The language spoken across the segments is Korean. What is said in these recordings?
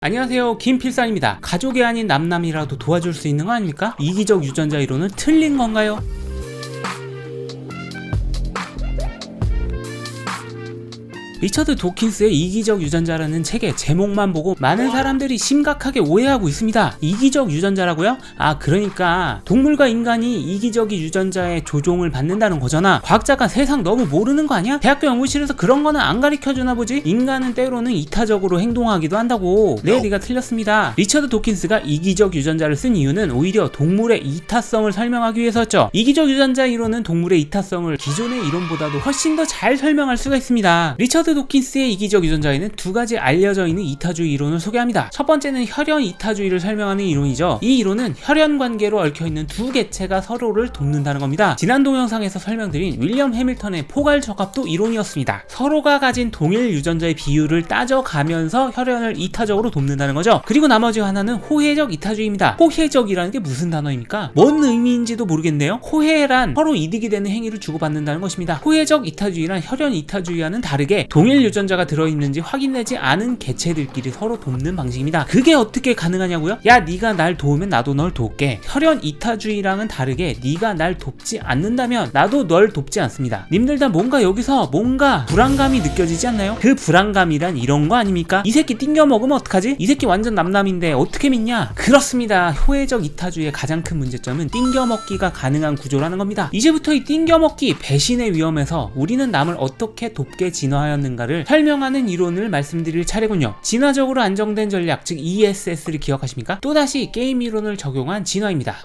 안녕하세요, 김필상입니다. 가족이 아닌 남남이라도 도와줄 수 있는 거 아닙니까? 이기적 유전자 이론은 틀린 건가요? 리처드 도킨스의 이기적 유전자라는 책의 제목만 보고 많은 사람들이 심각하게 오해하고 있습니다. 이기적 유전자라고요? 그러니까 동물과 인간이 이기적인 유전자의 조종을 받는다는 거잖아. 과학자가 세상 너무 모르는 거 아니야? 대학교 연구실에서 그런 거는 안 가르쳐주나 보지? 인간은 때로는 이타적으로 행동하기도 한다고. 네, 네가 틀렸습니다. 리처드 도킨스가 이기적 유전자를 쓴 이유는 오히려 동물의 이타성을 설명하기 위해서였죠. 이기적 유전자 이론은 동물의 이타성을 기존의 이론보다도 훨씬 더 잘 설명할 수가 있습니다. 리처드 도킨스의 이기적 유전자에는 두 가지 알려져 있는 이타주의 이론을 소개합니다. 첫 번째는 혈연 이타주의를 설명하는 이론이죠. 이 이론은 혈연 관계로 얽혀있는 두 개체가 서로를 돕는다는 겁니다. 지난 동영상에서 설명드린 윌리엄 해밀턴의 포괄 적합도 이론이었습니다. 서로가 가진 동일 유전자의 비율을 따져가면서 혈연을 이타적으로 돕는다는 거죠. 그리고 나머지 하나는 호혜적 이타주의입니다. 호혜적이라는 게 무슨 단어입니까? 뭔 의미인지도 모르겠네요. 호혜란 서로 이득이 되는 행위를 주고받는다는 것입니다. 호혜적 이타주의란 혈연 이타주의와는 다르게 동일 유전자가 들어있는지 확인되지 않은 개체들끼리 서로 돕는 방식입니다. 그게 어떻게 가능하냐고요? 야, 네가 날 도우면 나도 널 돕게. 혈연 이타주의랑은 다르게 네가 날 돕지 않는다면 나도 널 돕지 않습니다. 님들 다 여기서 뭔가 불안감이 느껴지지 않나요? 그 불안감이란 이런 거 아닙니까? 이 새끼 띵겨 먹으면 어떡하지? 이 새끼 완전 남남인데 어떻게 믿냐? 그렇습니다. 호혜적 이타주의의 가장 큰 문제점은 띵겨 먹기가 가능한 구조라는 겁니다. 이제부터 이 띵겨 먹기, 배신의 위험에서 우리는 남을 어떻게 돕게 진화하였는가를 설명하는 이론을 말씀드릴 차례군요. 진화적으로 안정된 전략, 즉 ESS를 기억하십니까? 또다시 게임 이론을 적용한 진화입니다.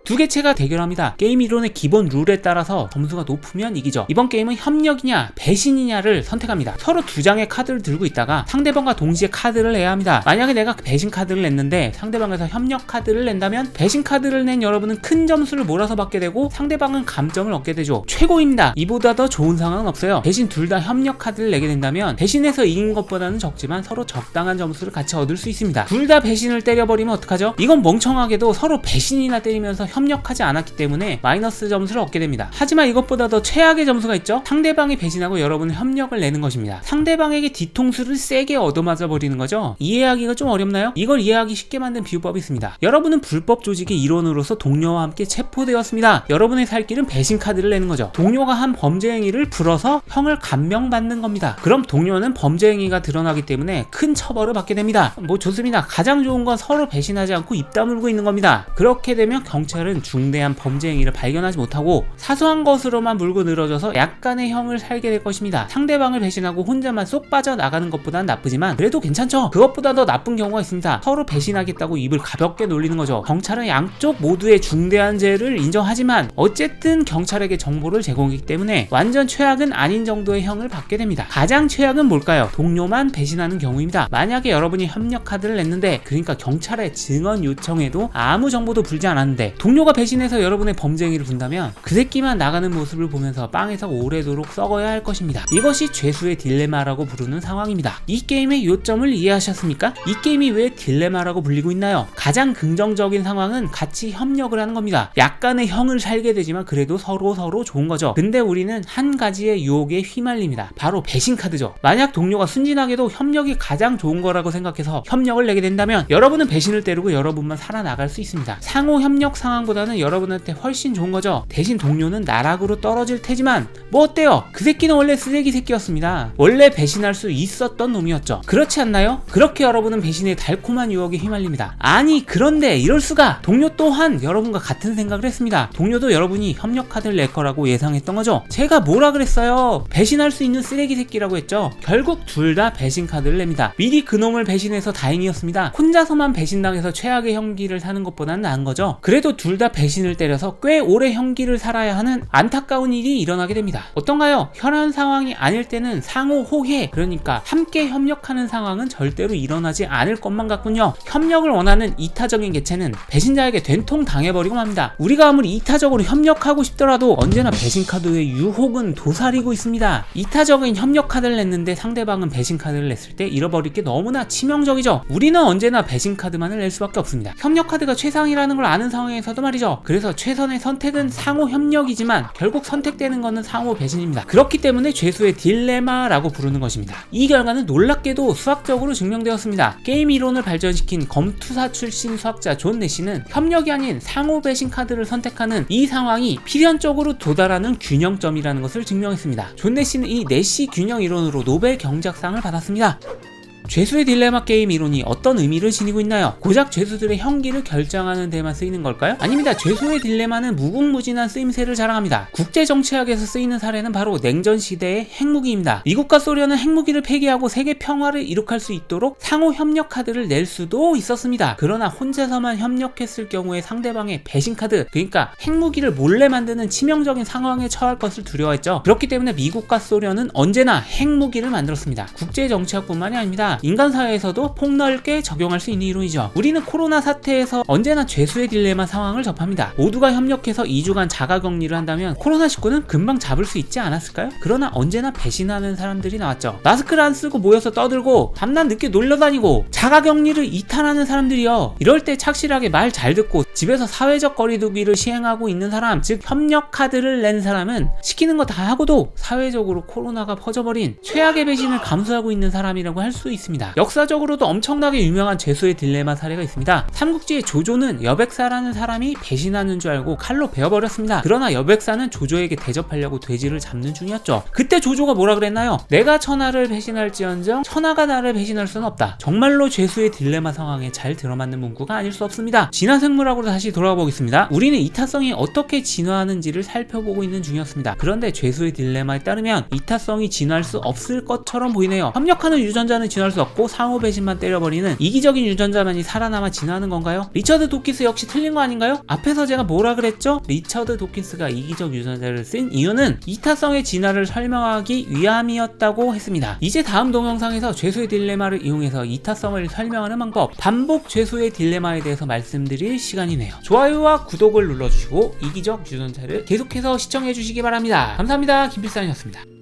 두 개체가 대결합니다. 게임 이론의 기본 룰에 따라서 점수가 높으면 이기죠. 이번 게임은 협력이냐 배신이냐를 선택합니다. 서로 두 장의 카드를 들고 있다가 상대방과 동시에 카드를 내야 합니다. 만약에 내가 배신 카드를 냈는데 상대방에서 협력 카드를 낸다면 배신 카드를 낸 여러분은 큰 점수를 몰아서 받게 되고 상대방은 감점을 얻게 되죠. 최고입니다. 이보다 더 좋은 상황은 없어요. 대신 둘 다 협력 카드를 내게 된다면 배신해서 이긴 것보다는 적지만 서로 적당한 점수를 같이 얻을 수 있습니다. 둘 다 배신을 때려버리면 어떡하죠? 이건 멍청하게도 서로 배신이나 때리면서 협력하지 않았기 때문에 마이너스 점수를 얻게 됩니다. 하지만 이것보다 더 최악의 점수가 있죠. 상대방이 배신하고 여러분은 협력을 내는 것입니다. 상대방에게 뒤통수를 세게 얻어맞아 버리는 거죠. 이해하기가 좀 어렵나요? 이걸 이해하기 쉽게 만든 비유법이 있습니다. 여러분은 불법 조직의 일원으로서 동료와 함께 체포되었습니다. 여러분의 살 길은 배신 카드를 내는 거죠. 동료가 한 범죄 행위를 풀어서 형을 감명받는 겁니다. 그럼 동료는 범죄 행위가 드러나기 때문에 큰 처벌을 받게 됩니다. 좋습니다. 가장 좋은 건 서로 배신하지 않고 입 다물고 있는 겁니다. 그렇게 되면 경찰은 중대한 범죄 행위를 발견하지 못하고 사소한 것으로만 물고 늘어져서 약간의 형을 살게 될 것입니다. 상대방을 배신하고 혼자만 쏙 빠져나가는 것보다는 나쁘지만 그래도 괜찮죠. 그것보다 더 나쁜 경우가 있습니다. 서로 배신하겠다고 입을 가볍게 놀리는 거죠. 경찰은 양쪽 모두의 중대한 죄를 인정하지만 어쨌든 경찰에게 정보를 제공하기 때문에 완전 최악은 아닌 정도의 형을 받게 됩니다. 가장 최악은 뭘까요? 동료만 배신하는 경우입니다. 만약에 여러분이 협력 카드를 냈는데, 그러니까 경찰에 증언 요청해도 아무 정보도 불지 않았는데 동료가 배신해서 여러분의 범죄 행위를 분다면 그 새끼만 나가는 모습을 보면서 빵에서 오래도록 썩어야 할 것입니다. 이것이 죄수의 딜레마라고 부르는 상황입니다. 이 게임의 요점을 이해하셨습니까? 이 게임이 왜 딜레마라고 불리고 있나요? 가장 긍정적인 상황은 같이 협력을 하는 겁니다. 약간의 형을 살게 되지만 그래도 서로 좋은 거죠. 근데 우리는 한 가지의 유혹에 휘말립니다. 바로 배신 카드죠. 만약 동료가 순진하게도 협력이 가장 좋은 거라고 생각해서 협력을 내게 된다면 여러분은 배신을 때리고 여러분만 살아나갈 수 있습니다. 상호 협력 상황보다는 여러분한테 훨씬 좋은 거죠. 대신 동료는 나락으로 떨어질 테지만 뭐 어때요? 그 새끼는 원래 쓰레기 새끼였습니다. 원래 배신할 수 있었던 놈이었죠. 그렇지 않나요? 그렇게 여러분은 배신의 달콤한 유혹에 휘말립니다. 아니, 그런데 이럴 수가! 동료 또한 여러분과 같은 생각을 했습니다. 동료도 여러분이 협력 카드를 낼 거라고 예상했던 거죠. 제가 뭐라 그랬어요? 배신할 수 있는 쓰레기 새끼라고 했죠. 결국 둘 다 배신 카드를 냅니다. 미리 그놈을 배신해서 다행이었습니다. 혼자서만 배신당해서 최악의 형기를 사는 것보다는 나은 거죠. 그래도 둘 다 배신을 때려서 꽤 오래 형기를 살아야 하는 안타까운 일이 일어나게 됩니다. 어떤가요? 혈연 상황이 아닐 때는 상호 호혜, 그러니까 함께 협력하는 상황은 절대로 일어나지 않을 것만 같군요. 협력을 원하는 이타적인 개체는 배신자에게 된통 당해버리고 맙니다. 우리가 아무리 이타적으로 협력하고 싶더라도 언제나 배신 카드의 유혹은 도사리고 있습니다. 이타적인 협력 카드를 냈는데 상대방은 배신 카드를 냈을 때 잃어버릴 게 너무나 치명적이죠. 우리는 언제나 배신 카드만을 낼 수밖에 없습니다. 협력 카드가 최상이라는 걸 아는 상황에서도 말이죠. 그래서 최선의 선택은 상호 협력이지만 결국 선택되는 것은 상호 배신입니다. 그렇기 때문에 죄수의 딜레마라고 부르는 것입니다. 이 결과는 놀랍게도 수학적으로 증명되었습니다. 게임 이론을 발전시킨 검투사 출신 수학자 존 내시는 협력이 아닌 상호 배신 카드를 선택하는 이 상황이 필연적으로 도달하는 균형점이라는 것을 증명했습니다. 존 내시는 이 내시 균형 이론으로 노벨 경제학상을 받았습니다. 죄수의 딜레마 게임 이론이 어떤 의미를 지니고 있나요? 고작 죄수들의 형기를 결정하는 데만 쓰이는 걸까요? 아닙니다. 죄수의 딜레마는 무궁무진한 쓰임새를 자랑합니다. 국제정치학에서 쓰이는 사례는 바로 냉전 시대의 핵무기입니다. 미국과 소련은 핵무기를 폐기하고 세계 평화를 이룩할 수 있도록 상호 협력 카드를 낼 수도 있었습니다. 그러나 혼자서만 협력했을 경우에 상대방의 배신 카드, 그러니까 핵무기를 몰래 만드는 치명적인 상황에 처할 것을 두려워했죠. 그렇기 때문에 미국과 소련은 언제나 핵무기를 만들었습니다. 국제정치학뿐만이 아닙니다. 인간 사회에서도 폭넓게 적용할 수 있는 이론이죠. 우리는 코로나 사태에서 언제나 죄수의 딜레마 상황을 접합니다. 모두가 협력해서 2주간 자가격리를 한다면 코로나19는 금방 잡을 수 있지 않았을까요? 그러나 언제나 배신하는 사람들이 나왔죠. 마스크를 안 쓰고 모여서 떠들고 밤낮 늦게 놀러다니고 자가격리를 이탈하는 사람들이요. 이럴 때 착실하게 말 잘 듣고 집에서 사회적 거리두기를 시행하고 있는 사람, 즉 협력 카드를 낸 사람은 시키는 거 다 하고도 사회적으로 코로나가 퍼져버린 최악의 배신을 감수하고 있는 사람이라고 할 수 있습니다. 역사적으로도 엄청나게 유명한 죄수의 딜레마 사례가 있습니다. 삼국지의 조조는 여백사라는 사람이 배신하는 줄 알고 칼로 베어버렸습니다. 그러나 여백사는 조조에게 대접하려고 돼지를 잡는 중이었죠. 그때 조조가 뭐라 그랬나요? 내가 천하를 배신할지언정 천하가 나를 배신할 수는 없다. 정말로 죄수의 딜레마 상황에 잘 들어맞는 문구가 아닐 수 없습니다. 진화생물학으로 다시 돌아가 보겠습니다. 우리는 이타성이 어떻게 진화하는지를 살펴보고 있는 중이었습니다. 그런데 죄수의 딜레마에 따르면 이타성이 진화할 수 없을 것처럼 보이네요. 협력하는 유전자는 진화할 수 없고 상호 배신만 때려버리는 이기적인 유전자만이 살아남아 진화하는 건가요? 리처드 도킨스 역시 틀린 거 아닌가요? 앞에서 제가 뭐라 그랬죠? 리처드 도킨스가 이기적 유전자를 쓴 이유는 이타성의 진화를 설명하기 위함이었다고 했습니다. 이제 다음 동영상에서 죄수의 딜레마를 이용해서 이타성을 설명하는 방법, 반복 죄수의 딜레마에 대해서 말씀드릴 시간이네요. 좋아요와 구독을 눌러주시고 이기적 유전자를 계속해서 시청해주시기 바랍니다. 감사합니다. 김필상이었습니다.